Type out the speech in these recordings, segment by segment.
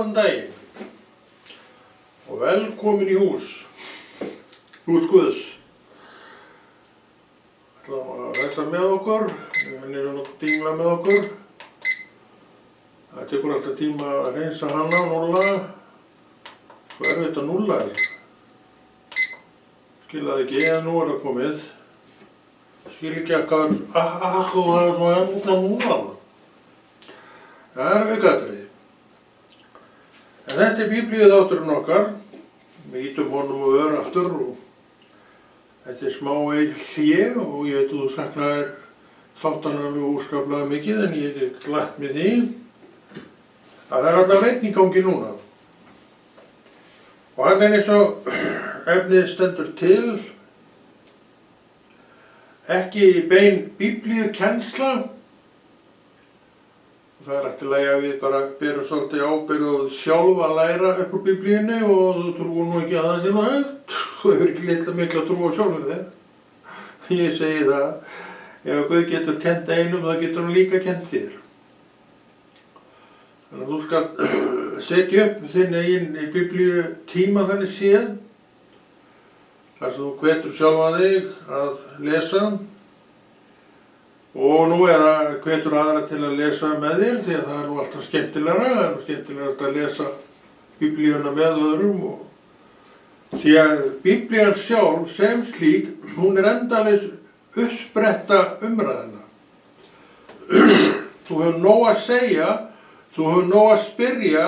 Góðan daginn og velkomin í hús Guðs. Ætlum að lesa með okkur, hann er nú dingla með okkur. Það tekur alltaf tíma að reynsa hana og núlla. Svo erfitt að núlla þessu. Skilaði ekki að nú er það komið. Skil ekki að hvað þú hefur svo enda núlla. Það er aukaatriði. En þetta er Biblíuþátturinn okkar. Við ýtum honum og öðru aftur og þetta er smá hlé og ég veit að þú saknaðir þáttanna alveg óskaplega mikið en ég get glatt með því að það er allavega einn í gangi núna. Og hann er eins og efnið stendur til, ekki bein biblíukennsla. Það er alltaf að við bara berum svolítið ábyrgð og sjálf að læra upp úr biblíunni og þú trúir nú ekki að það sé hægt. Þú hefur ekki litla mikla trú á sjálfum þér. Ég segi það, ef Guð getur kennt einum, þá getur hann líka kennt þér. Þannig að þú skal setja upp þinn eigin biblíu tíma þannig séð, þar sem þú hvetur sjálfa þig að lesa. Og nú er það hvetur aðra til að lesa með þér því að það er nú alltaf skemmtilegra. Það er nú skemmtilegast að lesa biblíuna með öðrum og því að biblían sjálf sem slík, hún er endalaus uppspretta umræðina. Þú hefur nóg að segja, þú hefur nóg að spyrja,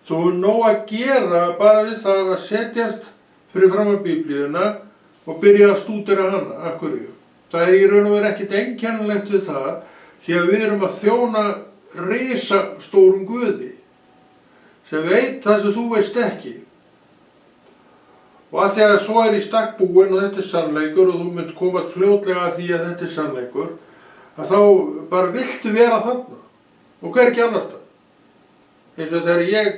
þú hefur nóg að gera bara við það að setjast fyrir fram á biblíuna og byrja að stúdera hana. Af hverju? Það er í raun og veru ekkert einkennilegt við það því að við erum að þjóna risastórum Guði sem veit það sem þú veist ekki. Og að því að svo er í stakk búin og þetta er sannleikur og þú mynd komast fljótlega að því að þetta er sannleikur að þá bara viltu vera þarna og hvergi annars það. Eins og þegar ég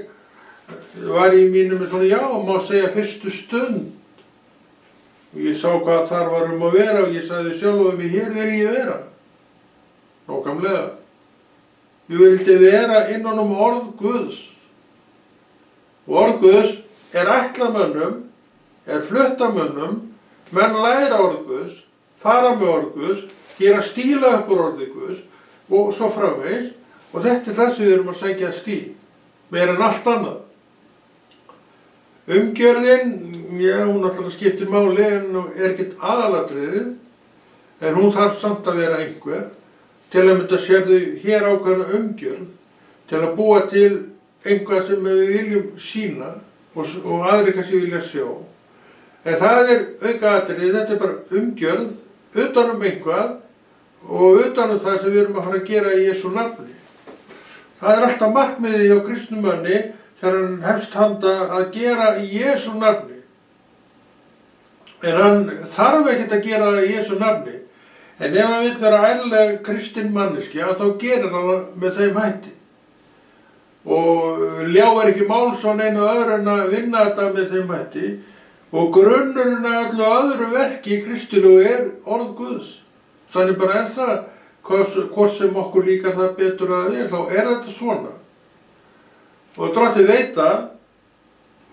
var í mínum svona já, má segja fyrstu stund og ég sá hvað þar var að vera og ég sagði sjálf mig, hér vil ég vera. Nákvæmlega. Ég vildi vera innan orð Guðs. Og orð Guðs er ætlamönnum, er fluttamönnum, menn læra orð Guðs, fara með orð Guðs, gera stíla upp úr orði Guðs og svo framvegis. Og þetta er það sem við erum að sækja stíl, meira en allt annað. Umgjörðin, já, hún alltaf skiptir máli en er ekkert aðalatriðið, en hún þarf samt að vera einhver. Til að mynda sérðu hér ákveðna umgjörð, til að búa til einhvað sem við viljum sýna og aðrir kannski vilja sjá. En það er aukaatriðið, þetta er bara umgjörð, utan einhvað og utan það sem við erum að fara að gera í Jesú nafni. Það er alltaf markmiðið hjá kristnum manni þegar hann hefst handa að gera í Jesú nafni. En hann þarf ekkert að gera það í Jesú nafni. En ef hann vill vera ærleg kristinn manneskja, þá gerir hann með þeim hætti. Og ljáir ekki máls á neinu öðru en að vinna þetta með þeim hætti. Og grunnurinn að öllu öðru verki í kristilegu er orð Guðs. Þannig bara er það, hvort sem okkur líkar það betur að þá er þetta svona. Og Drottinn veit það,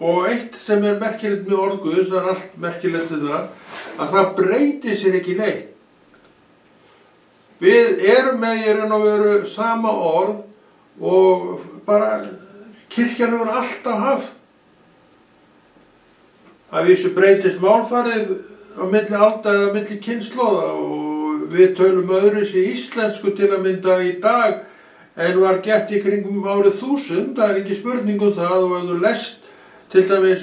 og eitt sem er merkilegt með orð Guðs, það er allt merkilegt við það, að það breytir sér ekki neitt. Við erum með í raun og veru sama orð og bara kirkjan hefur alltaf haft. Að vísu breytist málfarið á milli alda eða á milli kynslóða og við tölum öðruvísi íslensku til að mynda í dag en var gert í kringum árið 1000, það er ekki spurning um það og ef þú lest til dæmis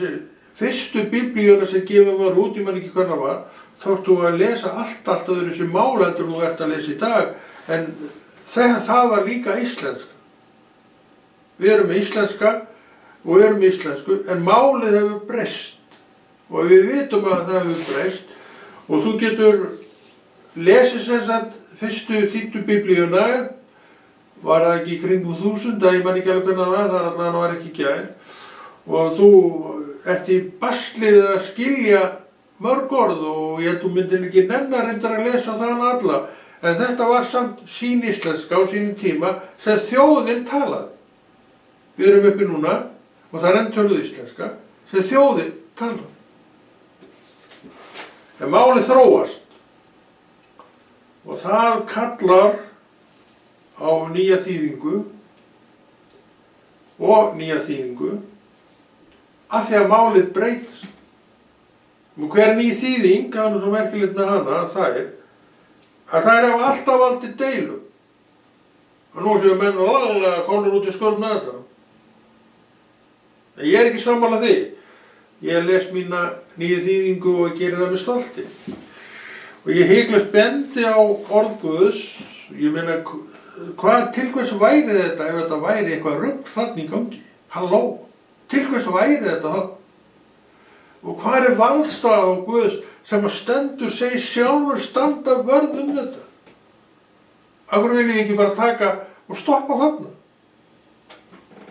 fyrstu biblíuna sem gefin var út, ég man ekki hvernig það var, þá ertu að lesa allt öðruvísi mál heldur þú ert að lesa í dag, en það var líka íslenska. Við erum með íslenska og við erum með íslensku, en málið hefur breyst og við vitum að það hefur breyst og þú getur lesið sem sagt fyrstu þýddu biblíuna, var það ekki í kringum 1000, ég man ekki alveg hvernig það var allavega var ekki í gær og þú ert í baslið að skilja mörg orð og ég held þú myndir ekki nennar reyndar að lesa það alla en þetta var samt sín íslenska á sínum tíma sem þjóðin talaði. Við erum uppi núna og það er enn töluð íslenska sem þjóðin talar. En málið þróast og það kallar á nýja þýðingu og nýja þýðingu af því að málið breytist. Og hver ný þýðing, það er nú svo merkilegt með hana, það er að það er alltaf valdið deilu. Og nú séu menn alveg konur út í skuld með þetta. En ég er ekki sammála því. Ég les mína nýju þýðingu og geri það með stolti. Og ég hyglust bendi á orð Guðs, ég meina, til hvers væri þetta ef þetta væri eitthvað rugl þarna í gangi? Halló, til hvers væri þetta það? Og hvað er valdstaða á Guðs sem að stendur segi sjálfur standa vörð þetta? Af hverju vil ég ekki bara taka og stoppa þarna?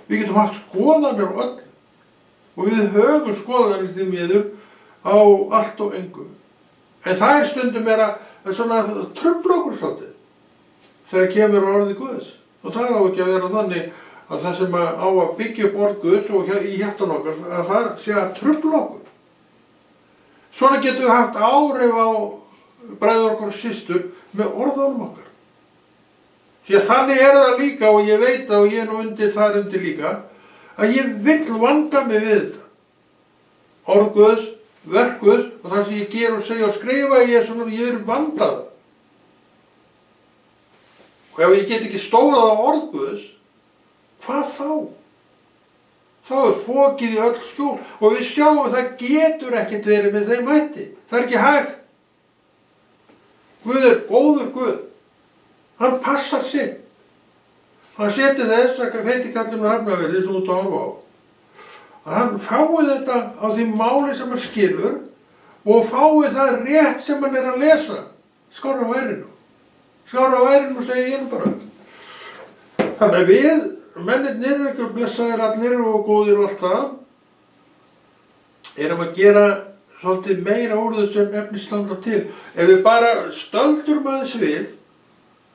Við getum haft skoðanir á öll og við höfum skoðanir því miður á allt og engu. En það er stundum svona trufla okkur svolítið þegar kemur orðið Guðs. Og það á ekki að vera þannig að það sem á að byggja upp orð Guðs og í hjartan okkar, að það sé að trufla okkur. Svona getum við haft áhrif á bræður okkar og systur með orðanum okkar. Því að þannig er það líka, og ég veit það og ég er nú undir þar undir líka, að ég vill vanda mig við þetta. Orð Guðs, verk Guðs og það sem ég ger og segja og skrifa, ég er vandað. Og ef ég get ekki stólað á orð Guðs, hvað þá? Þá er fokið í öll skjól og við sjáum að það getur ekkert verið með þeim hætti. Það er ekki hægt. Guð er góður Guð. Hann passar sig. Hann seti þess að feitikallinu Hafnarfirði sem út að horfa á. Að hann fái þetta á því máli sem hann skilur og fái það rétt sem hann er að lesa. Skárra á værinu. Skárra á værinu segi ég bara. Þannig að við mennirnir, ekki blessaðir allir og góðir og allt það, erum að gera svolítið meira úr þessu en efnisstanda til. Ef við bara stöldrum aðeins við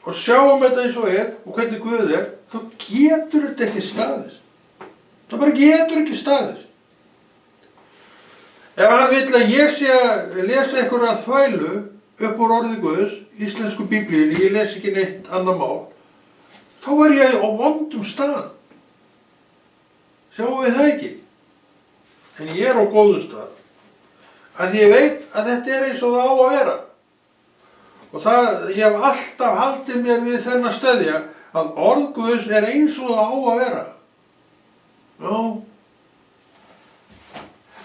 og sjáum þetta eins og er og hvernig Guð er, þá getur þetta ekki staðist. Það bara getur ekki staðist. Ef hann vill að ég sé að lesa einhverja þvælu upp úr orði Guðs, íslensku biblíunni, ég les ekki neitt annað mál, þá var ég á vondum stað. Sjáum við það ekki? En ég er á góðum stað. Af því ég veit að þetta er eins og það á að vera. Og ég hef alltaf haldið mér við þennan steðja að orð Guðs er eins og það á að vera. Já.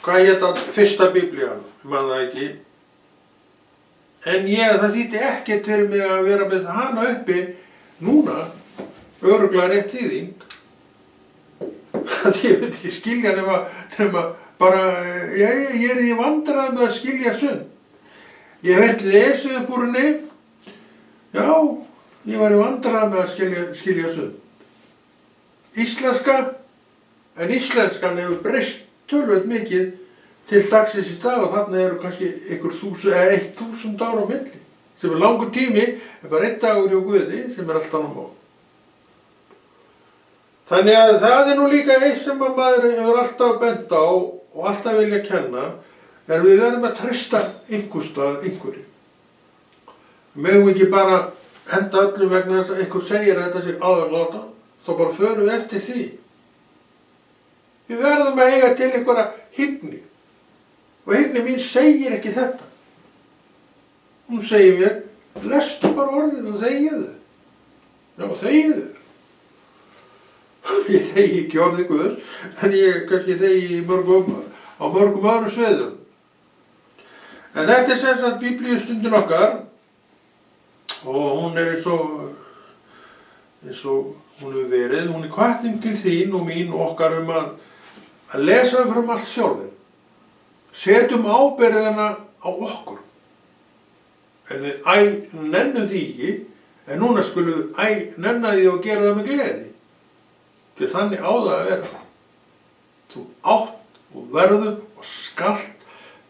Hvað hét það fyrsta biblían? Ég man það ekki. En það þýddi ekkert fyrir mig að vera með hana uppi núna. Örugglega rétt þýðing. Ég vil ekki skilja nema bara, ég er í vandræðum með að skilja sund. Ég hef lesið upp úr henni, já, ég var í vandræðum með að skilja sund. Íslenska, en íslenskan hefur breyst tölvöld mikið til dagsins í dag og þarna eru kannski 1000 ára á milli. Sem er langur tími, en bara 1 dagur hjá Guði sem er allt annað mál. Þannig að það er nú líka eitt sem maður hefur alltaf bent á og alltaf vilja kenna, er við verðum að treysta einhverju. Við megum ekki bara henda öllum vegna þess að einhver segir að þetta sé aðalátað, þá bara förum við eftir því. Við verðum að eiga til einhverja hyggni. Og hyggni mín segir ekki þetta. Hún segir mér, lestu bara orðin og þegiðu. Já, þegiðu. Ég þegi ekki orðið Guðs, en ég kannski þegi á mörgum öðrum sviðum. En þetta er sem sagt biblíustundin okkar og hún er eins og hún hefur verið. Hún er hvatning til þín og mín og okkar að lesa fram allt sjálfur. Setjum ábyrgðina á okkur. En við nennum því ekki, en núna skulum við nenna því og gera það með gleði. Til þannig á það að vera. Þú átt og verður og skalt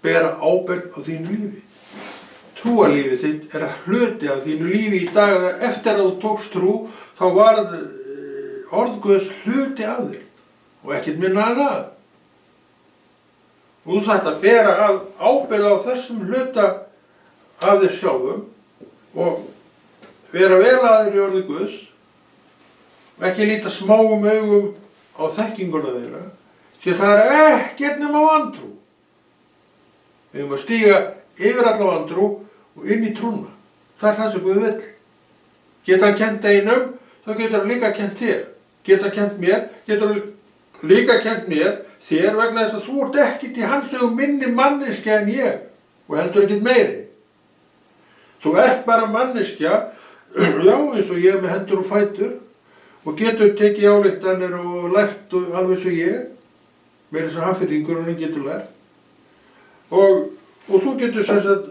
bera ábyrgð á þínu lífi. Trúarlífið þitt er að hluti af þínu lífi í dag. Eftir að þú tókst trú, þá varð orð Guðs hluti af þér. og ekkert minna en það. Þú þarft að bera ábyrgð á þessum hluta af þér sjálfum og vera vel að þér í orði Guðs og ekki líta smáum augum á þekkinguna þeirra, því það er ekkert nema vantrú. Við erum að stíga yfir alla vantrú og inn í trúna. Það er það sem Guð vill. Geta hann kennt einum, þá getur hann líka kennt þér. Geta hann kennt mér, getur hann líka kennt mér þér vegna þess að þú ert ekkert í hans augum minni manneskja en ég og heldur ekkert meiri. Þú ert bara manneskja, já eins og ég með hendur og fætur og getur tekið ályktanir og lært alveg eins og ég, meira þess að Hafnfirðingurinn getur lært. Og þú getur sem sagt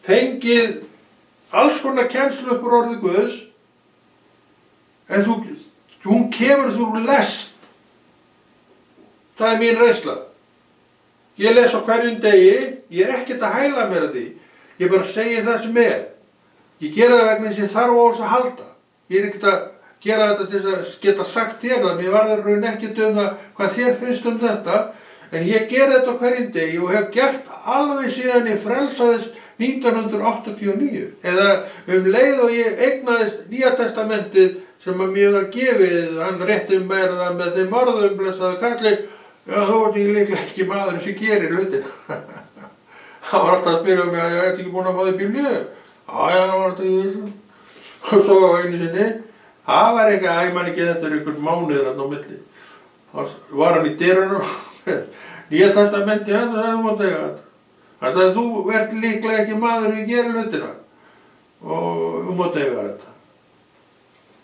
fengið alls konar kennslu upp úr orði Guðs, en hún kemur þú lest. Það er mín reynsla. Ég les á hverjum degi, ég er ekkert að hæla mér að því. Ég bara segi það sem er. Ég gera það vegna þess að ég þarf á þess að halda. Ég er ekkert að gera þetta til þess að geta sagt þér það. Mér varðar raun ekkert það hvað þér finnst þetta. En ég gera þetta á hverjum degi og hef gert alveg síðan ég frelsaðist 1989. Eða leið og ég eignaðist Nýja testamentið sem að mér var gefið. Hann rétti mér það með þeim orðum, blessaðu kallinn. Já, þú ert líklega ekki maður sem gerir hlutina. Hann var alltaf að spyrja mig að ég ert ekki búinn að fá þig Biblíu. Já, það var alltaf í þessu. Og svo einu sinni, það var eitthvað, ég man ekki þetta er einhvern mánuður þarna á milli. Þá var hann í dyrunum, Nýja testamenti hann og það mátt eiga þetta. Hann sagði, þú ert líklega ekki maður sem gerir hlutina. Og þú mátt eiga þetta.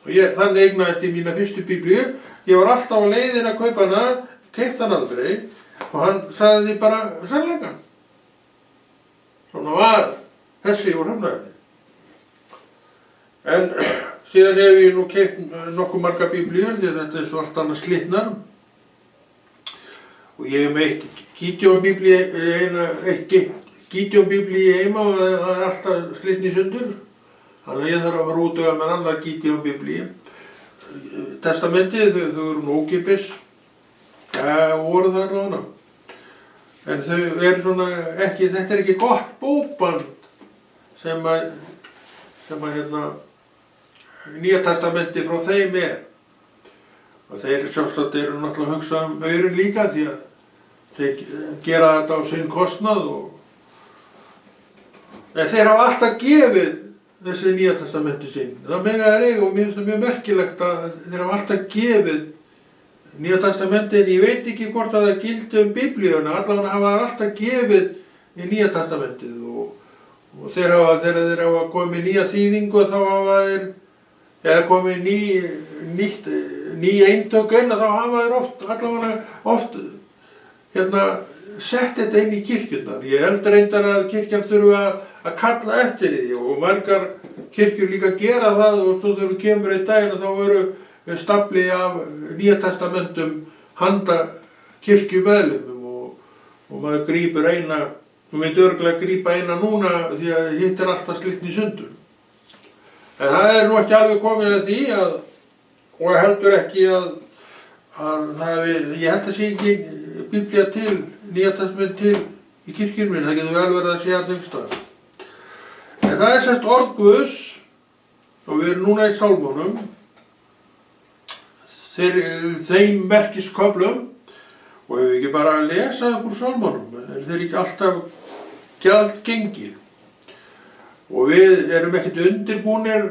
Og þannig eignaðist ég mína fyrstu Biblíu. Ég var alltaf á leiðin að kaupa hana, keypti hann aldrei og hann sagði því bara sannleikann. Svona var þessi úr Hafnarfirði. En síðan hef ég nú keypt nokkuð marga Biblíur því þetta er svo allt annað slitnar. Og ég hef með eitt Gídeon Biblíu heima og það er alltaf slitni sundur. Þannig að ég þarf að fara út og með annar Gídeon Biblíu. Testamentið, þau eru nú ókeypis. Voru það allavega. En þau eru svona ekki, þetta er ekki gott bókband sem að Nýja testamenti frá þeim er. Og þeir sjálfsagt eru náttúrulega að hugsa aurin líka því að þeir gera þetta á sinn kostnað en þeir hafa alltaf gefið þessi Nýja testamenti sín. Það mega er eiga og mér finnst það mjög merkilegt að þeir hafa alltaf gefið Nýja testamenti en ég veit ekki hvort að það gildi Biblíuna, allavega hafa þeir alltaf gefið í Nýja testamentið og þegar þeir hafa komið nýja þýðingu þá hafa þeir eða komið ný eintök inn þá hafa þeir oft sett þetta inn í kirkjurnar. Ég held reyndar að kirkjan þurfa að kalla eftir því og margar kirkjur líka gera það og svo þegar þú kemur einn daginn þá eru stafli af Nýja testamentum handa kirkjumeðlimum og maður grípur eina, þú myndi örugglega grípa eina núna því að hitt er alltaf slitni í sundur. En það er nú ekki alveg komið að því og heldur ekki að ég held að sé ekki Biblía til, Nýja testament til í kirkjunum minni, það getur vel verið að sé að þengstað. En það er semst orð Guðs og við erum núna í Sálmunum, þeim merkisköflum og ef við ekki bara að lesa upp úr Sálmunum, þeir ekki alltaf gjaldgengir. Og við erum ekkert undirbúnir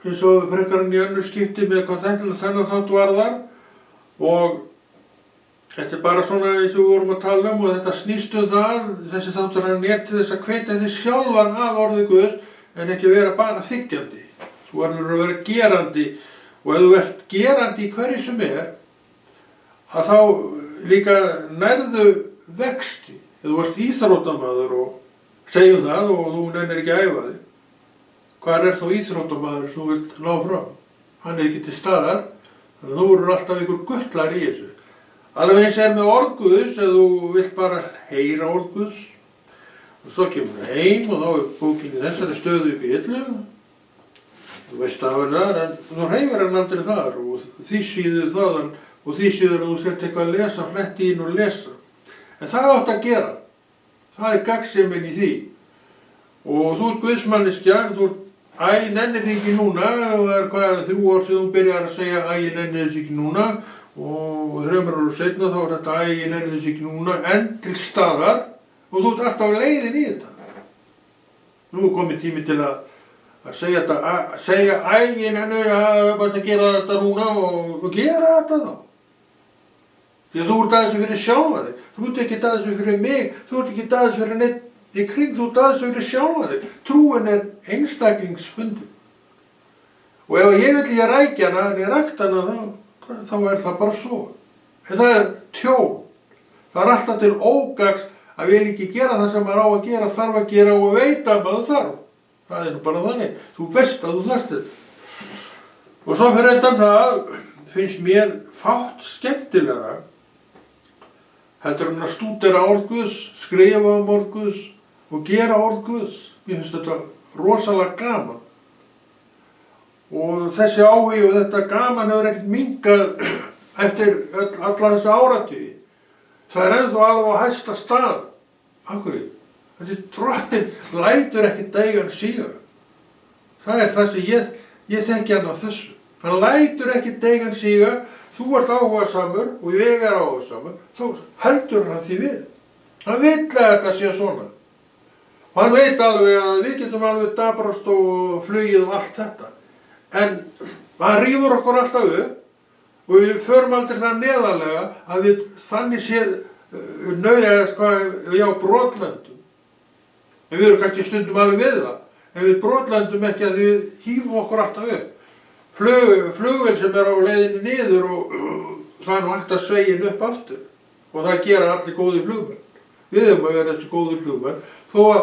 eins og frekar en í önnur skipti með hvað þennan þátt varðar og þetta er bara svona eins og við vorum að tala og þetta snýst það, þessi þáttur er til þess að hvetja þig sjálfan að orði Guðs en ekki vera bara þiggjandi. Þú verður að vera gerandi og ef þú ert gerandi í hverju sem að þá líka nærðu vexti. Ef þú ert íþróttamaður og segjum það og þú nennir ekki að æfa þig. Hvar er þá íþróttamaður sem þú vilt ná fram? Hann er ekki til staðar, þannig að þú verður alltaf ykkur gullar í þessu. Alveg eins með orð Guðs, ef þú vilt bara heyra orð Guðs og svo kemur það heim og þá er bókin í þessari stöðu upp í hillu. Þú veist af hennar, en þú hreyfir hann aldrei þar og því síður þaðan og því síður að þú sért eitthvað að lesa, fletti inn og lesa. En það átt að gera. Það gagnsemin í því. Og þú ert guðsmanneskja, þú ert, æ, nennir þig ekki núna, og það hvað 3 ár sem þú byrjar að segja, æ, ég nenni þess ekki núna, og 3 ára seinna þá er þetta, æ, ég nenni þess ekki núna, en til staðar, og þú ert alltaf á leiðin í þetta. Nú er komið tími til að segja þetta, segja, æ, ég nenni að gera þetta núna og gera þetta þá. Því að þú ert aðeins fyrir sjálfa þig, þú ert ekki aðeins fyrir mig, þú ert ekki aðeins fyrir neitt í kring, þú ert aðeins fyrir sjálfa þig. Trúin er einstaklingsbundin. Og ef ég vill ég rækja hana, en ég rækta hana, þá er það bara svo. En það er tjón. Það er alltaf til ógagns að vil ekki gera það sem maður á að gera, þarf að gera og veit að maður þarf. Það er nú bara þannig. Þú veist að þú þarft þetta. Og svo fyrir þetta það finnst mér fátt skemmtilega heldur en að stúdera orð Guðs, skrifa orð Guðs og gera orð Guðs. Mér finnst þetta rosalega gaman. Og þessi áhugi og þetta gaman hefur ekkert minnkað eftir alla þessi áratugi. Það er ennþá alveg á hæsta stað. Af hverju? Þessi drottinn lætur ekki deigan síga. Það er það sem ég þekki hann á þessu. Hann lætur ekki deigan síga, þú ert áhugasamur og ég er áhugasamur, þá heldur hann því við. Hann vill að þetta sé svona. Og hann veit alveg að við getum alveg dabrast og flugið og allt þetta. En hann rífur okkur alltaf upp og við förum aldrei það neðarlega að við þannig séð brotlendum. En við erum kannski stundum alveg við það. En við brotlendum ekki að við hífum okkur alltaf upp. Flugvél sem er á leiðinni niður og það er nú hægt að sveigja upp aftur. Og það gera allir góðir flugmenn. Við höfum að vera þessi góðir flugmenn. Þó að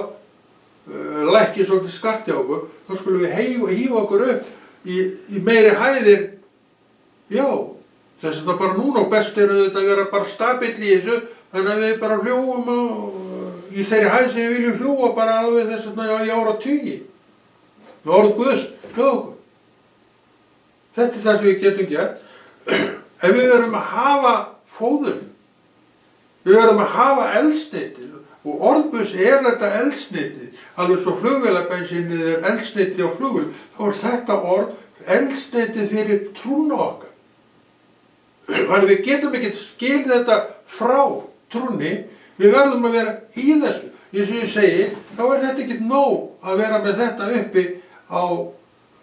lækki svolítið skart hjá okkur, þá skulum við hífa okkur upp í meiri hæðir. Já, þess að bara núna og best er þetta að vera bara stabill í þessu, þannig að við bara fljúum í þeirri hæð sem við viljum fljúa bara alveg þess að í áratugi. Við orðum Guðs með okkur. Þetta er það sem við getum gert. En við verðum að hafa fóður. Við verðum að hafa eldsneyti. Og orð Guðs er þetta eldsneyti. Alveg svo flugvélabensínið er eldsneyti á flugvél. Þá er þetta orð eldsneyti fyrir trúna okkar. Þannig við getum ekki skilið þetta frá trúnni. Við verðum að vera í þessu. Eins og ég segi, þá er þetta ekki nóg að vera með þetta uppi á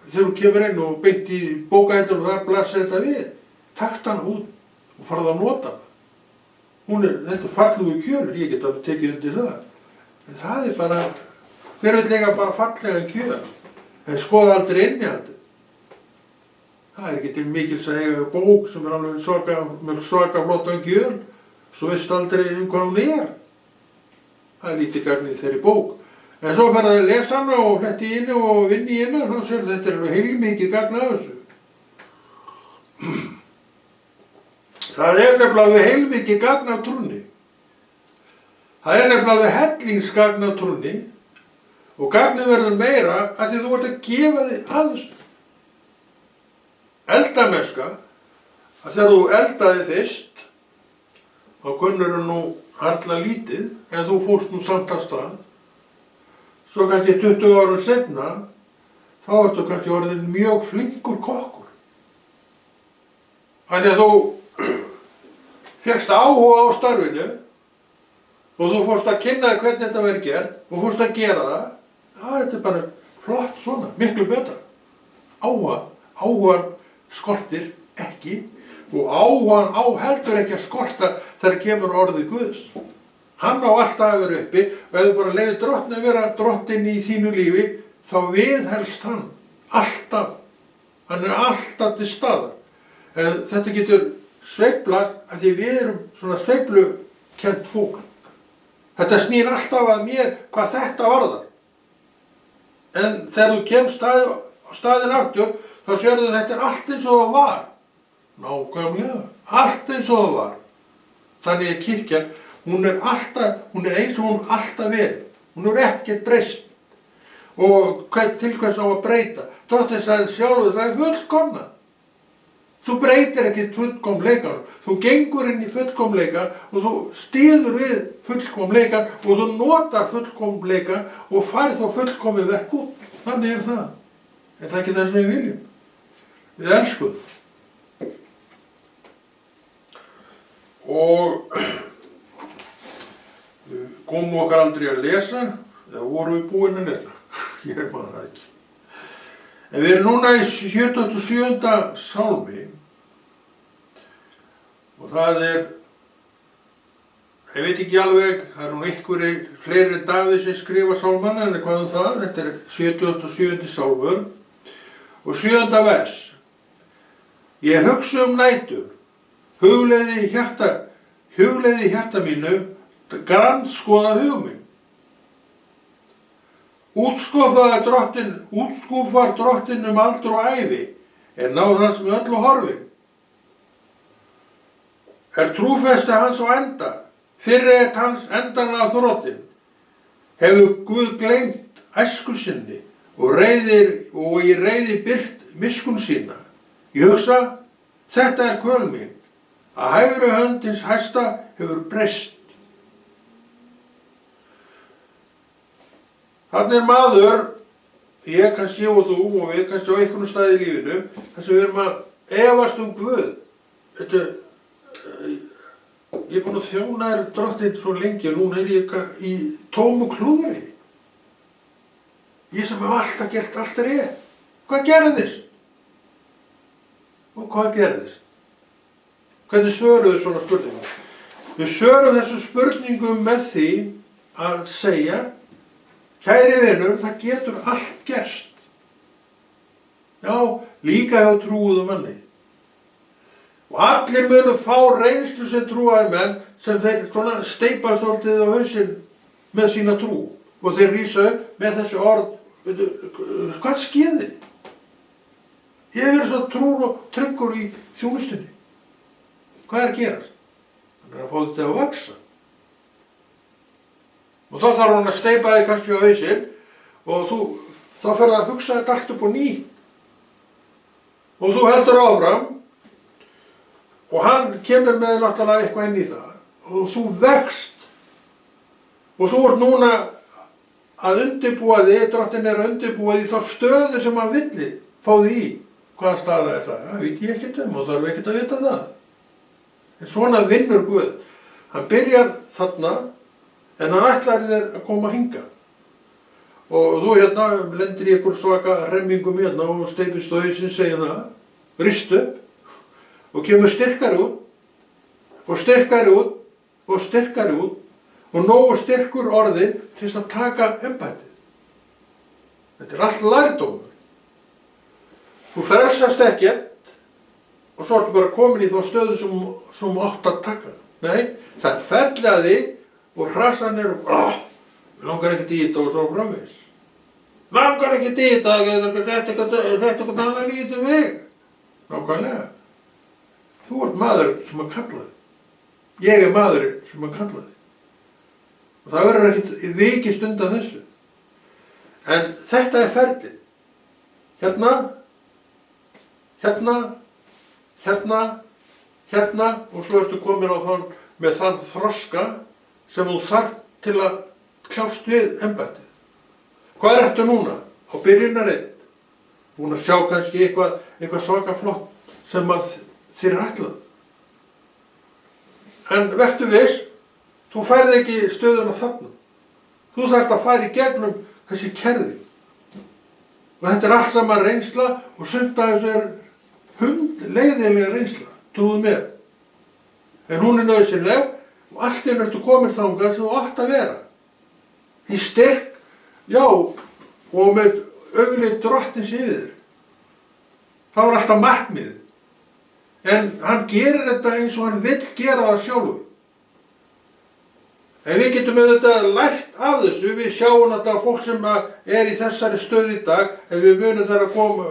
þegar þú kemur inn og beint í bókahilluna og þar blasir þetta við. Takt hann út og farðu að nota það. Þetta er fallegur kjölur, ég get alveg tekið undir það. En það er bara, hver vill eiga bara fallegan kjöl, en skoða aldrei innihaldið. Það er ekki til mikils að eiga bók sem er alveg svaka flottan kjöl, svo veist aldrei hvað hún er. Það er lítið gagn í þeirri bók. En svo fer að lesa hana og fletti inn og vinni inn og þá sér þetta er alveg heilmikið gagn af þessu. Það er nefnilega alveg heilmikið gagn af trúnni. Það er nefnilega alveg hellingsgagn af trúnni og gagnið verður meira af því þú ert að gefa þig að þessu. Eldamennska, að þegar þú eldaði fyrst, þá kunnur þú nú harla lítið en þú fórst nú samt af stað. Svo kannski 20 árum seinna, þá ertu kannski orðin mjög flinkur kokkur. Þannig að þú fékkst áhuga á starfinu og þú fórst að kynna þér hvernig þetta verið gert og fórst að gera það. Þetta er bara flott svona, miklu betra. Áhugan skortir ekki og áhugan á heldur ekki að skorta þegar kemur orðið Guðs. Hann á alltaf að vera uppi og ef þú bara leyfir drottni að vera drottinn í þínu lífi, þá viðhelst hann. Alltaf. Hann er alltaf til staðar. En þetta getur sveiflast að því við erum svona sveiflukennt fólk. Þetta snýr alltaf að mér hvað þetta varðar. En þegar þú kemst á staðinn aftur, þá sérðu þetta er allt eins og það var. Nákvæmlega. Allt eins og það var. Þannig er kirkjan. Hún er eins og hún alltaf verið. Hún er ekkert breyst. Og til hvers á að breyta? Drottinn sagði sjálfur, það er fullkomnað. Þú breytir ekki fullkomleikanum. Þú gengur inn í fullkomleikan og þú styður við fullkomleikan og þú notar fullkomleikan og færð þá fullkomið verk út. Þannig það. Er það ekki það sem við viljum? Við elskum. Og komum okkar aldrei að lesa, eða vorum við búin að lesa? Ég man það ekki. En við erum núna í 77. sálmi og það ég veit ekki alveg, það nú einhverjir fleiri en Davíð sem skrifa sálmana en hvað það, þetta 77. sálmur og 7. vers. Ég hugsa nætur, hugleiði í hjarta mínu, grandskoða hug minn. Útskúfar drottinn aldur og ævi, náð hans með öllu horfin. Trúfesti hans á enda, fyrri hans endanlega þrotin. Hefur Guð gleymt æsku sinni og í reiði byrt miskun sína. Ég hugsa, þetta kvöl mín, að hægri hönd hins hæsta hefur breyst. Þarna maður, ég kannski og þú og við kannski á einhvern stað í lífinu, þar sem við erum að efast Guð. Ég búinn að þjóna drottinn svo lengi og núna ég í tómu klúðri. Ég sem hef alltaf gert allt rétt. Hvað gerðist? Og hvað gerðist? Hvernig svöruðu svona spurningum? Við svörum þessum spurningum með því að segja kæri vinur, það getur allt gerst. Já, líka hjá trúuðum manni. Og allir munu fá reynslu sem trúaðir menn sem þeir svona steypa svolítið á hausinn með sína trú. Og þeir rísa upp með þessi orð, hvað skeði? Ég hef verið svo trúr og tryggur í þjónustunni. Hvað að gerast? Hann að fá þetta að vaksa. Og þá þarf hann að steypa þig kannski á hausinn og þá ferðu að hugsa þetta allt upp á ný. Og þú heldur áfram og hann kemur með náttúrulega eitthvað inn í það og þú vext og þú ert núna að undirbúa þig, drottinn að undirbúa þig þá stöðu sem hann villi fá þig í. Hvaða staða það? Það veit ég ekkert og þarf ekkert að vita það. En svona vinnur Guð. Hann byrjar þarna en hann ætlar þér að koma hingað. Og þú lendir í einhver svaka hremmingum og steypist á hausinn, segja það, rist upp og kemur styrkari út og styrkari út og styrkari út og nógu styrkur orðin til að taka embættið. Þetta allt lærdómur. Þú frelsast ekkert og svo ertu bara komin í þá stöðu sem átt að taka. Nei, það ferli að þig og hrasan við langar ekkert í þetta og svo framvegis. Langar ekkert í þetta, þetta eitthvað annar í þetta veg. Nákvæmlega. Þú ert maður sem að kalla þig. Ég maðurinn sem að kalla þig. Og það verður ekkert vikist undan þessu. En þetta ferlið. Hérna og svo ertu komin á þann með þann þroska sem þú þarft til að kljást við embættið. Hvað ertu núna? Á byrjunarinn. Búin að sjá kannski eitthvað svaka flott sem að þér ætlað. En vertu viss, þú færð ekki stöðuna þarna. Þú þarft að fara í gegnum þessi kerfi. Og þetta allt saman reynsla og sumt af þessu leiðilega reynsla, trúðu mér. En hún nauðsynleg og allt ertu komin þangað sem þú átt að vera. Í styrk, já, og með auglið drottins yfir þér. Það var alltaf markmiðið. En hann gerir þetta eins og hann vill gera það sjálfur. En við getum auðvitað lært af þessu, við sjáum þetta fólk sem í þessari stöð í dag, en við munum þar að koma,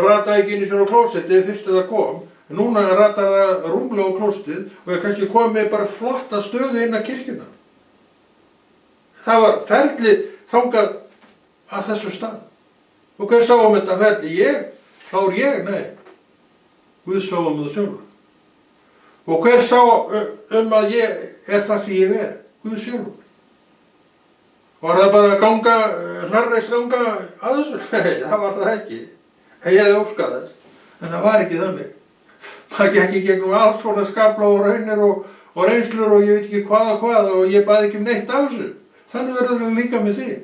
rata ekki inn í svona klósettið fyrst það kom, en núna ratar það rúmlega á klósettið og kannski komið bara flotta stöðu inn að kirkjuna. Það var ferli þangað að þessu stað. Og hver sá þetta ferli? Ég? Þá ég? Nei. Guð sá það sjálfur. Og hver sá að ég það sem ég Guð sjálfur. Var það bara að ganga, hnarreist ganga að þessu? Nei, það var það ekki. Ég hefði óskað þess. En það var ekki þannig. Það gekk í gegnum alls svona skafla og raunir og reynslur og ég veit ekki hvað og ég baði ekki neitt af þessu. Þannig verður það líka með því.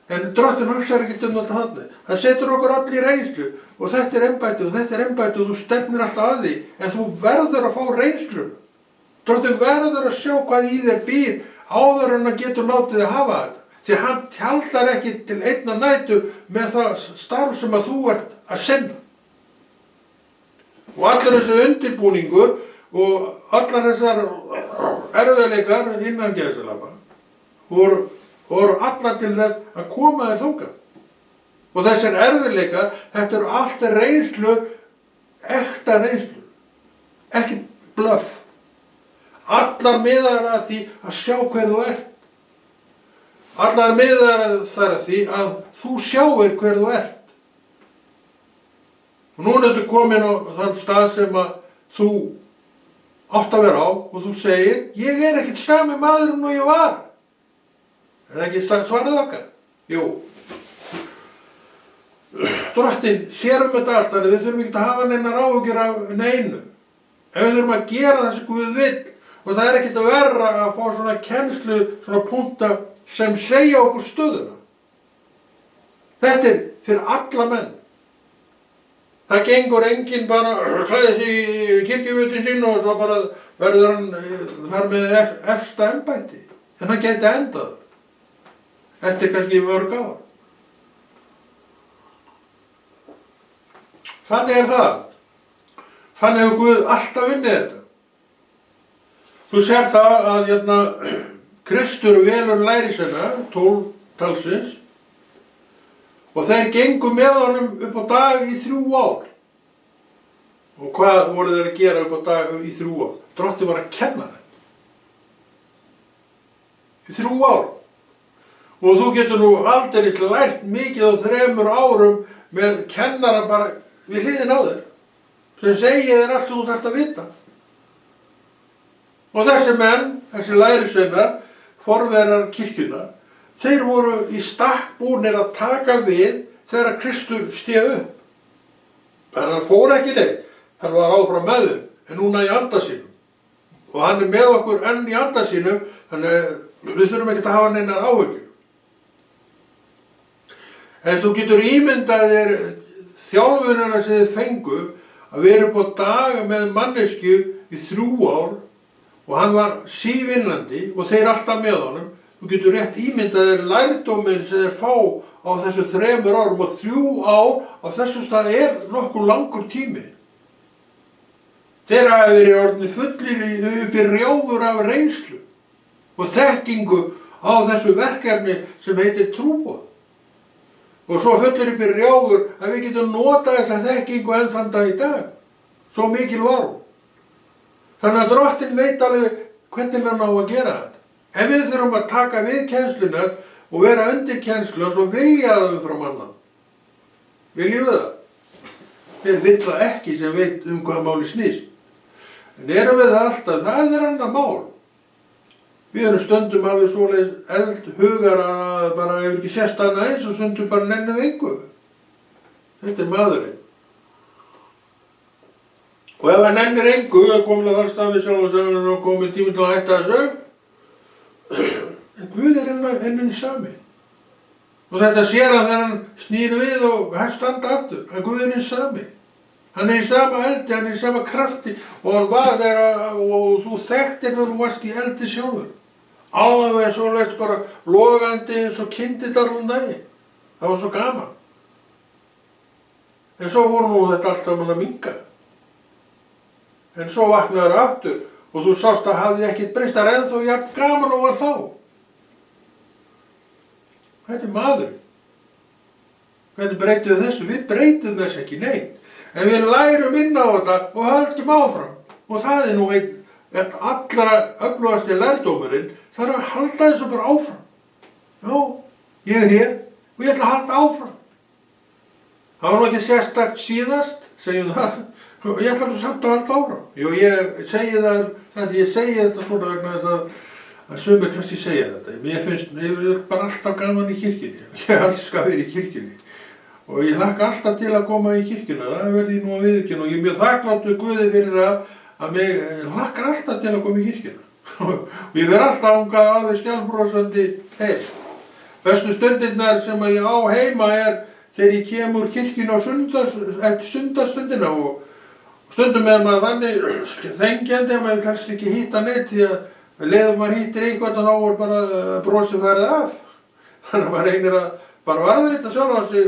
En Drottinn hugsar ekkert þetta þannig. Hann setur okkur allir í reynslu og þetta er embættið og þú stefnir alltaf að því. En þú verður að fá reynsluna. Drottinn verður að sjá hvað í þér býr áður en hann getur látið að hafa þetta. Því hann tjaldar ekki til einna nætu með það starf sem að þú ert að sinna. Og allir þessi undirbúningur og allar þessar erfiðleikar innan gæsalappa voru allar til þess að koma þér þangað. Og þessir erfiðleikar, þetta eru allt reynslu, ekta reynslu, ekki blöff. Allar miðar að því að sjá hver þú ert. Allar miðar þar að því að þú sjáir hver þú ert. Og núna ertu komin á þann stað sem að þú átt að vera á og þú segir, ég ekkert sami maðurinn og ég var. Er það ekki svarið okkar? Jú. Drottinn sér þetta allt, þannig við þurfum ekki að hafa neinar áhyggjur af neinu. En við þurfum að gera það sem Guð vill. Og það er ekkert að verra að fá svona kennslu, svona punkta sem segja okkur stöðuna. Þetta er fyrir alla menn. Það gengur enginn bara klæði sig í kirkjufutin sín og svo bara verður hann þar með efsta embætti. En hann gæti endað. Eftir kannski mörg ár. Þannig er það. Þannig hefur Guð alltaf unnið þetta. Þú sér það að Kristur velur lærisveina, 12 talsins, og þeir gengu með honum upp á dag í 3 ár. Og hvað voru þeir að gera upp á dag í 3 ár? Drottinn var að kenna þeim. Í 3 ár. Og þú getur nú aldrei lært mikið á 3 árum með kennara bara við hliðin á þér, sem segir þér allt sem þú þarft að vita. Og þessi menn, þessi lærisveinar, forverar kirkjunnar, þeir voru í stakk búnir að taka við þegar Kristur stíg upp. En hann fór ekki neitt, hann var áfram með þeim, en núna í anda sínum. Og hann er með okkur enn í anda sínum, þannig við þurfum ekki að hafa neinar áhyggjur. En þú getur ímyndað þér þjálfunina sem þið fengu að vera upp á dag með mannesku í 3 ár og hann var sívinnandi og þeir alltaf með honum. Þú getur rétt ímyndað þér lærdóminn sem þeir fá á þessu 3 árum og 3 ár á þessu stað er nokkuð langur tími. Þeir hafa verið orðnir fullir upp í rjáfur af reynslu og þekkingu á þessu verkefni sem heitir trúboð. Og svo fullir upp í rjáfur að við getum notað þessa þekkingu enn þann dag í dag. Svo mikil var hún. Þannig að Drottinn veit alveg hvernig hann á að gera þetta. En við þurfum að taka við kennslunar og vera undir kennslu og svo vilja það umfram annan. Viljum við það? Þeir vill það ekki sem veit hvað máli snýst. En erum við það alltaf, það er annað mál. Við erum stundum alveg svoleiðis eldhugar að bara ef ekki sést annað eins og stundum bara nennum engu. Þetta er maðurinn. Og ef hann nennir engu, er komin að þar stafið sjálf og sagði og komin tími til að hætta þessu. En Guð er hennin sami. Og þetta sér hann þegar hann snýr við og hægt standa aftur. Að Guð er hennin sami. Hann er í sama eldi, hann er í sama krafti og hann var þegar og þú þekktir þegar þú varst í eldi sjálfur. Alveg svoleiðis bara logandi eins og kyndidar daginn. Það var svo gaman. En svo voru nú þetta alltaf mann að minnka. En svo vaknaður aftur og þú sást að hafði ekkert breyst, það er ennþá jafn gaman og var þá. Þetta er maðurinn. Hvernig breytum við þessu? Við breytum þessu ekki neitt. En við lærum inn á þetta og höldum áfram. Og það er nú einn allra öflugasti lærdómurinn, það er að halda þessu bara áfram. Já, ég er hér og ég ætla að halda áfram. Það var nú ekki sérstakt síðast, segjum það. Og ég ætla nú samt að halda áfram. Jú, ég segi ég segi þetta svona vegna þess að sumir kannski segja þetta. Mér finnst, ég er bara alltaf gaman í kirkjunni. Ég elska að vera í kirkjunni. Og ég hlakka alltaf til að koma í kirkjuna, það verði ég nú að viðurkenna. Og ég er mjög þakkláttur Guði fyrir það að mig hlakkar alltaf til að koma í kirkjuna. Og ég verð alltaf þangað alveg skjálfbrosandi heim. Bestu stundirnar sem ég á heima þegar ég kem úr kirkjunni eftir sundarstundina og stundum maður þannig þengjandi að maður helst ekki hitta neitt því að leiðum maður hittir eitthvað og þá bara brosið farið af. Þannig að maður reynir að bara varðveita sjálfan sig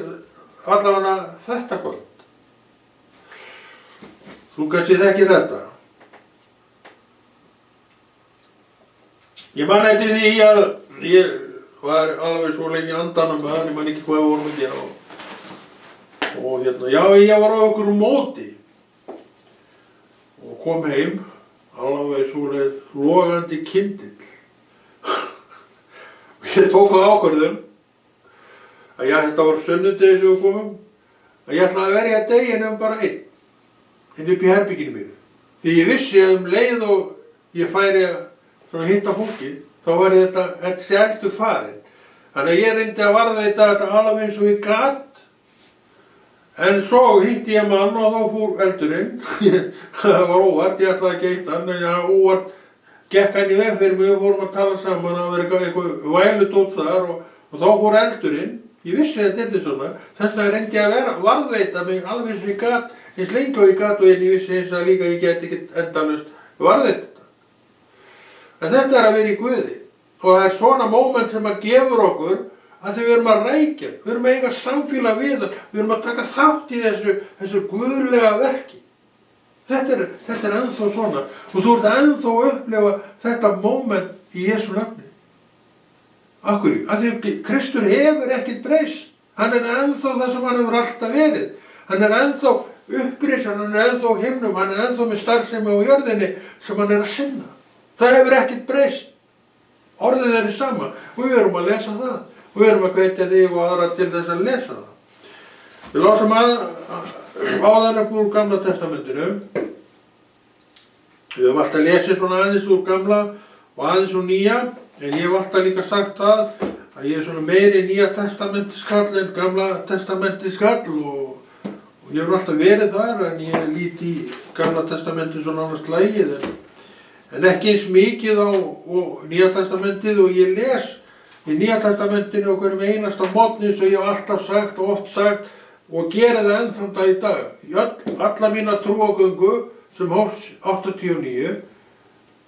allavega þetta kvöld. Þú kannski þekkir þetta. Ég man eftir því að ég var alveg svo lengi andanum með hann, ég man ekki hvað við vorum að gera. Og já, ég var á einhverju móti og kom heim alveg svoleið logandi kyndill. Og ég tók það ákvörðun að þetta var sunnudegi sem við komum, að ég ætlaði að verja deginum bara einn upp í herberginu mínu. Því ég vissi að leið og ég færi að hitta fólki, þá var þetta eldur farinn. Þannig að ég reyndi að varðveita þetta alveg eins og ég gat. En svo hitti ég mann og þá fór eldurinn. Það var óvart, ég ætlaði ekki að hitta hann, en óvart gekk hann í veg fyrir mig og fórum að tala saman, það var eitthvað vælutótt þar og þá fór eldurinn. Ég vissi þetta yrði svona, þess vegna reyndi ég að varðveita mig alveg eins og ég gat, eins lengi og ég gat og ég vissi eins og líka ég get ekki endalaust varðveita þetta. En þetta að vera í Guði og það svona móment sem hann gefur okkur að við erum að rækja, við erum að eiga samfélag við hann, við erum að taka þátt í þessu guðlega verki. Þetta er ennþá svona og þú ert ennþá að upplifa þetta móment í Jesú nafni. Af hverju? Af því Kristur hefur ekkert breyst. Hann er ennþá það sem hann hefur alltaf verið. Hann er ennþá upprisan, hann er ennþá á himnum, hann er ennþá með starfsemi á jörðinni sem hann er að sinna. Það hefur ekkert breyst. Orðið er sama og við erum að lesa það. Og við erum að hvetja þig og aðra til þess að lesa það. Við lásum áðan upp úr Gamla testamentinu. Við höfum alltaf lesið svona aðeins úr Gamla og aðeins úr Nýja. En ég hef alltaf líka sagt það að ég er svona meiri Nýja testamentisskall en Gamla testamentisskall og ég hef alltaf verið þar en ég lít í Gamla testamenti svona annars lagið en ekki eins mikið á Nýja testamentið og ég les í Nýja testamentinu og hverjum einasta morgni eins og ég hef alltaf sagt og oft sagt og gera það ennþann dag í dag. Í alla mína trúargöngu sem hófst 89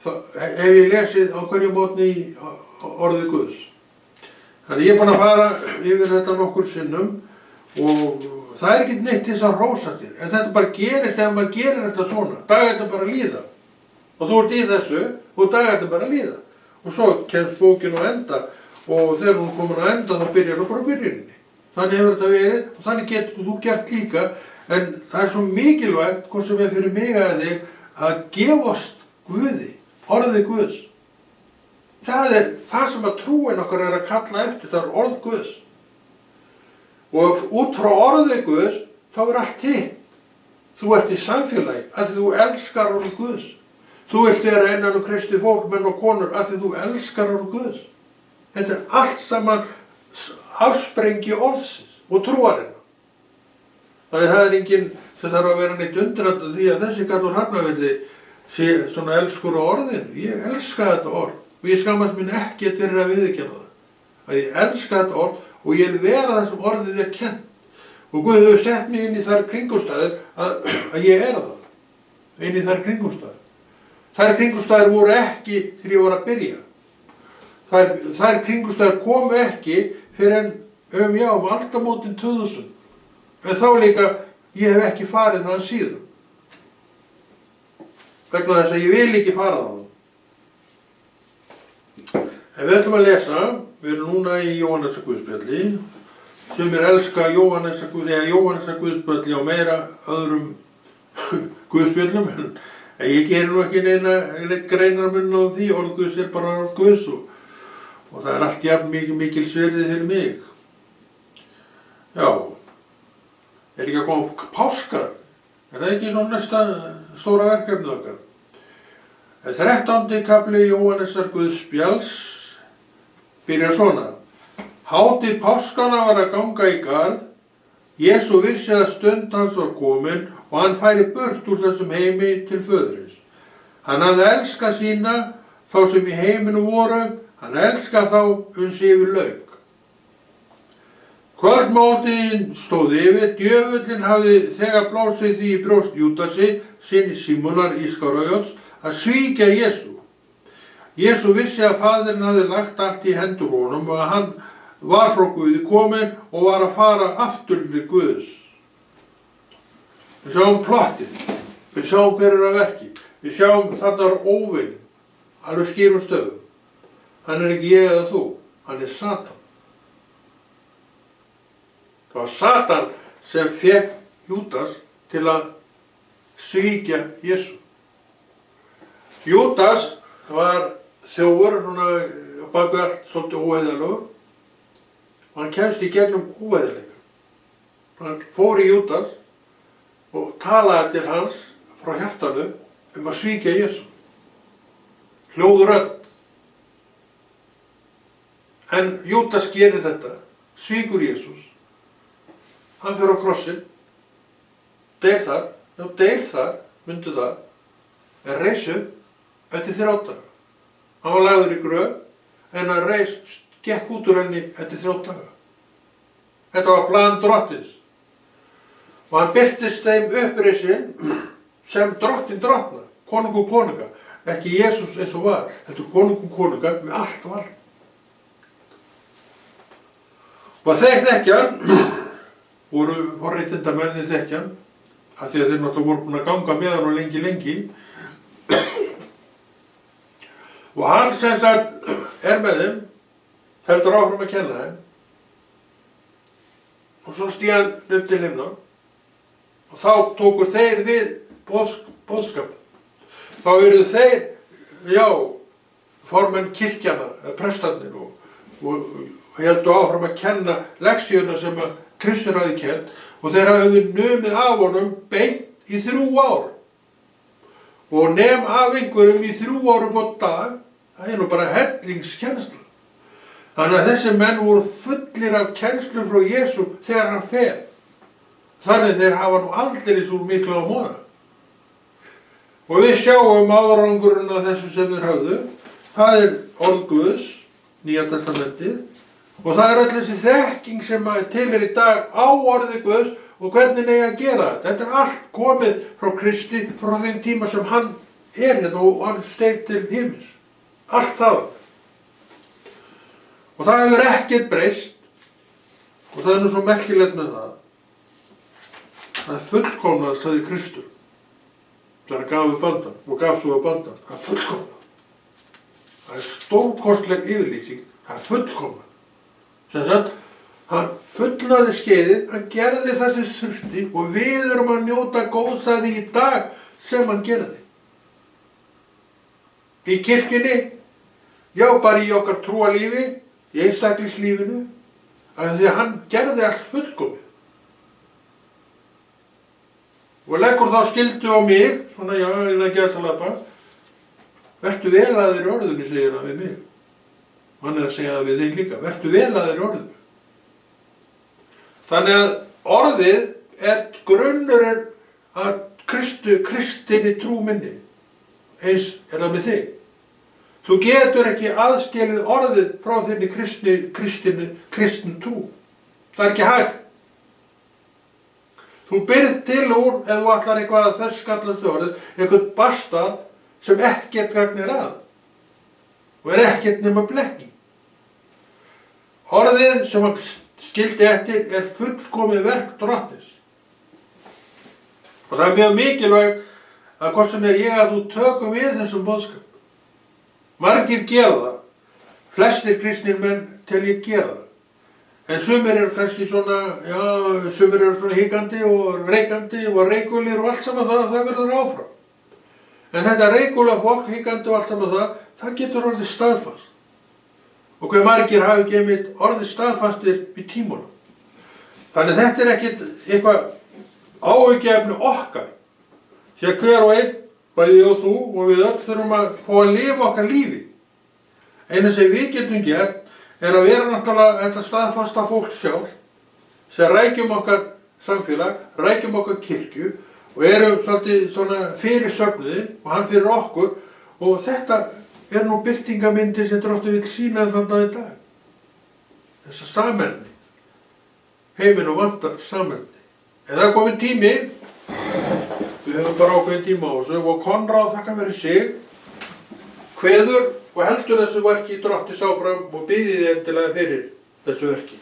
hef ég lesið á hverju morgni í orðið Guðs. Þannig ég er búinn að fara yfir þetta nokkur sinnum og það er ekkert neitt til þess að hrósa þér. En þetta bara gerist ef maður gerir þetta svona. Dagarnir bara líða. Og þú ert í þessu og dagarnir bara líða. Og svo kemst bókin á enda og þegar hún komin á enda þá byrjar það bara á byrjuninni. Þannig hefur þetta verið og þannig getur þú gert líka. En það er svo mikilvægt, hvort sem er fyrir mig að þig, að gefast Guði. Orðið Guðs. Það er það sem að trúin okkar er að kalla eftir, það er orð Guðs. Og út frá orðið Guðs, þá er allt hitt. Þú ert í samfélagi af því þú elskar orð Guðs. Þú vilt vera innan kristið fólk, menn og konur, af því þú elskar orð Guðs. Þetta er allt saman afsprengi orðsins og trúarinnar. Þannig það er enginn sem þarf að vera neitt undrandi því að þessi kallur Hafnarfirði sé svona elskur á orðinu. Ég elska þetta orð og ég skammast mín ekki fyrir að viðurkenna það. Að ég elska þetta orð og ég vil vera það sem orðið er kennt. Og Guð hefur sett mig inn í þær kringumstæður að ég er það. Inn í þær kringumstæður. Þær kringumstæður voru ekki þegar ég var að byrja. Þær kringumstæður komu ekki fyrir aldamótin 2000. En þá líka ég hef ekki farið þaðan síðan. Vegna þess að ég vil ekki fara þaðan. En við ætlum að lesa, við erum núna í Jóhannesar Guðspjalli. Sumir elska Jóhannesar Guðspjalli á meira öðrum Guðspjallum. En ég gerir nú ekki neitt greinarmun á því, orð Guðs er bara orð Guðs og það er allt jafn mikil sverðið fyrir mig. Já, er ekki að koma páskar? Er það ekki svona næsta stóra verkefnið okkar? 13. kafli Jóhannesar Guðs spjalls byrjar svona. Hátíð páskana var að ganga í garð. Jesú vissi að stund hans var komin og hann færi burt úr þessum heimi til föðurins. Hann hafði elskað sína þá sem í heiminu voru, hann elskað þá uns yfir lauk. Kvöldmáltíðin stóð yfir, djöfullinn hafði þegar blásið því í brjóst Júdasi, syni Símonar Ískaríots, að svíkja Jesú. Jesú vissi að faðirinn hafði lagt allt í hendur honum og að hann var frá Guði kominn og var að fara aftur til Guðs. Við sjáum plottið, við sjáum hver að verki, við sjáum þarna óvinn, alveg skýrum stöðum. Hann ekki ég eða þú, hann Satan. Það var Satan sem fékk Júdas til að svíkja Jesú. Júdas var þjófur, svona bak við allt svolítið óheiðarlegur og hann kemst í gegnum óheiðarleika. Hann fór í Júdas og talaði til hans frá hjartanu að svíkja Jesú. Hljóð rödd. En Júdas gerir þetta, svíkur Jesús. Hann fer á krossinn, deyr þar, myndu það, reis upp eftir 3 daga. Hann var lagður í gröf, en hann gekk út úr henni eftir 3 daga. Þetta var plan drottins. Og hann birtist þeim upprisinn sem drottna, konungur konunga. Ekki Jesús eins og var, heldur konungur konunga með allt og allt. Og þeir þekkja hann, voru forréttindamennir þekkja hann, af því að þeir náttúrulega voru búin að ganga með hann og lengi. Og hann sem sagt með þeim, heldur áfram að kenna þeim, og svo stíg hann upp til himna, og þá tóku þeir við boðskap. Þá eru þeir, formenn kirkjana, prestarnir og heldur áfram að kenna leksíuna sem að Kristur hafði kennt og þeir hafði numið af honum beint í 3 ár. Og nem af einhverjum í 3 ár upp á dag, það nú bara hellingskennsla. Þannig að þessi menn voru fullir af kennslu frá Jesú þegar hann fer. Þannig þeir hafa nú aldrei svo miklu á móða. Og við sjáum árangurinn af þessu sem þeir höfðu. Það orð Guðs, Nýja testamentið. Og það öll þessi þekking sem til í dag á orði Guðs og hvernig eigi að gera þetta. Þetta allt komið frá Kristi frá þeim tíma sem hann hérna og hann steig til himins. Allt það. Og það hefur ekkert breyst og það nú svo merkilegt með það. Það fullkomnað, sagði Kristur. Þegar hann gaf upp andan og gaf svo upp andan. Það fullkomnað. Það stórkostleg yfirlýsing. Það fullkomnað. Sem sagt, hann fullnaði skeiðið, hann gerði það sem þurfti og við erum að njóta góðsæði í dag sem hann gerði. Í kirkjunni, bara í okkar trúalífi, í einstaklingslífinu, af því að hann gerði allt fullkomið. Og leggur þá skyldu á mig, svona innan gæsalappa, vertu vel að þér orðinu, segir hann við mig. Hann að segja það við þig líka, vertu vel að þér orðinu. Þannig að orðið grunnurinn að kristinni trú minni. Eins það með þig. Þú getur ekki aðskilið orðið frá þinni kristin trú. Það ekki hægt. Þú byrð til úr, ef þú ætlar eitthvað að þess skallast orðið, eitthvað bastað sem ekkert gagnir að. Og ekkert nema blekking. Orðið sem hann skildi eftir fullkomið verk drottins. Og það mjög mikilvægt að hvort sem ég að þú tökum við þessum boðskap. Margir gera það, flestir kristnir menn til ég gera það. En sumir eru kannski svona, sumir eru svona hikandi og reikandi og reikulir og allt saman það verður áfram. En þetta reikulega fólk, hikandi og allt saman það getur orðið staðfast. Og hver margir hafi ekki einmitt orðið staðfastir í tímunum. Þannig þetta ekkert eitthvað áhyggjuefni okkar Því að hver og einn, bæði ég og þú og við öll þurfum að fá að lifa okkar lífi. Eina sem við getum gert er að vera náttúrulega þetta staðfasta fólk sjálf sem rækjum okkar samfélag, rækjum okkar kirkju og erum svolítið svona fyrir söfnuðinn og hann fyrir okkur og þetta er nú birtingamyndir sem Drottinn vill sýna þann dag í dag. Þessa samheldni. Heiminn og vantar samheldni. En það er komin tími, við höfum bara ákveðin tíma á þessu og Konráð þakka fyrir sig, kveður og heldur þessu verki Drottins áfram og biðji þið endilega fyrir þessu verki.